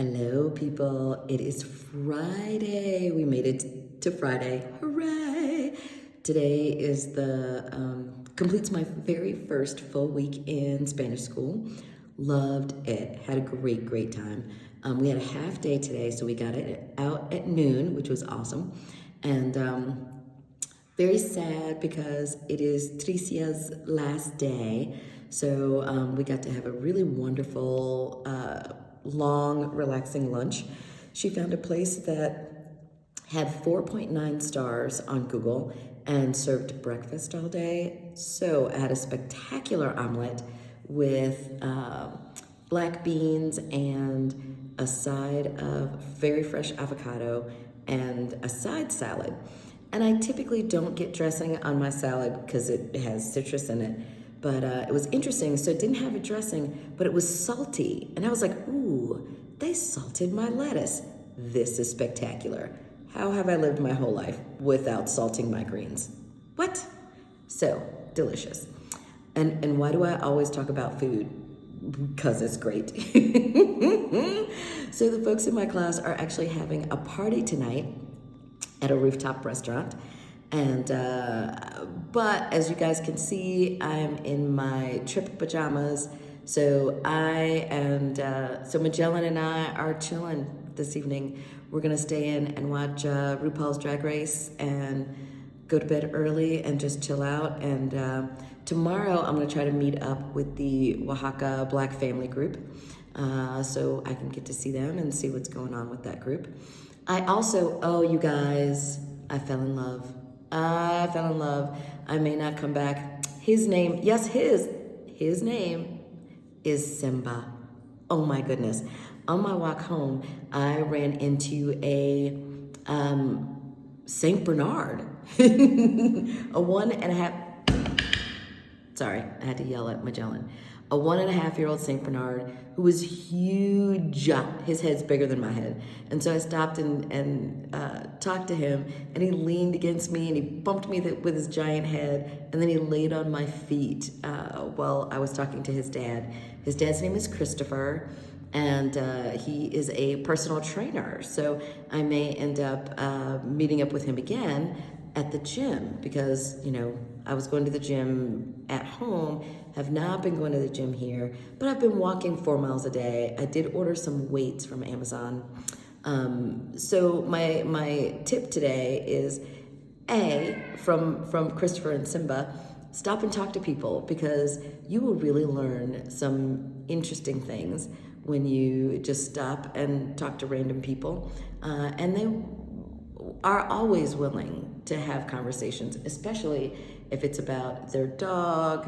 Hello, people. It is Friday. We made it to Friday. Hooray! Today is completes my very first full week in Spanish school. Loved it. Had a great time. We had a half day today, so we got it out at noon, which was awesome. And very sad because it is Tricia's last day. So we got to have a really wonderful, long, relaxing lunch. She found a place that had 4.9 stars on Google and served breakfast all day. So I had a spectacular omelet with black beans and a side of very fresh avocado and a side salad. And I typically don't get dressing on my salad because it has citrus in it. But it was interesting. So it didn't have a dressing, but it was salty. And I was like, ooh, they salted my lettuce. This is spectacular. How have I lived my whole life without salting my greens? What? So delicious. And why do I always talk about food? Because it's great. So the folks in my class are actually having a party tonight at a rooftop restaurant. And, but as you guys can see, I'm in my trip pajamas. So so Magellan and I are chilling this evening. We're gonna stay in and watch RuPaul's Drag Race and go to bed early and just chill out. And tomorrow I'm gonna try to meet up with the Oaxaca Black Family group. So I can get to see them and see what's going on with that group. You guys, I fell in love. I may not come back. His name name is Simba. Oh my goodness. On my walk home, I ran into a Saint Bernard, a 1.5. Sorry, I had to yell at Magellan. A 1.5-year-old Saint Bernard who was huge. His head's bigger than my head. And so I stopped and talked to him, and he leaned against me and he bumped me with his giant head, and then he laid on my feet while I was talking to his dad. His dad's name is Christopher, and he is a personal trainer. So I may end up meeting up with him again at the gym because, I was going to the gym at home, have not been going to the gym here, but I've been walking 4 miles a day. I did order some weights from Amazon. So my tip today is from Christopher and Simba, stop and talk to people because you will really learn some interesting things when you just stop and talk to random people. And they are always willing to have conversations, especially if it's about their dog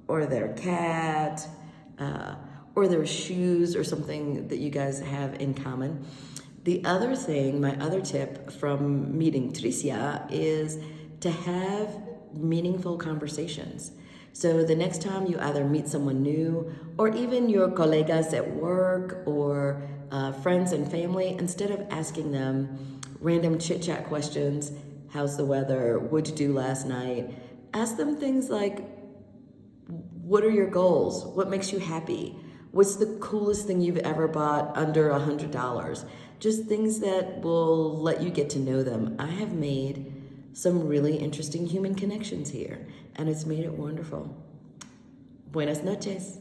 or their cat or their shoes or something that you guys have in common. The other thing, my other tip from meeting Tricia is to have meaningful conversations. So the next time you either meet someone new or even your colegas at work or friends and family, instead of asking them random chit-chat questions, how's the weather, what'd you do last night, ask them things like, what are your goals? What makes you happy? What's the coolest thing you've ever bought under $100? Just things that will let you get to know them. I have made some really interesting human connections here, and it's made it wonderful. Buenas noches.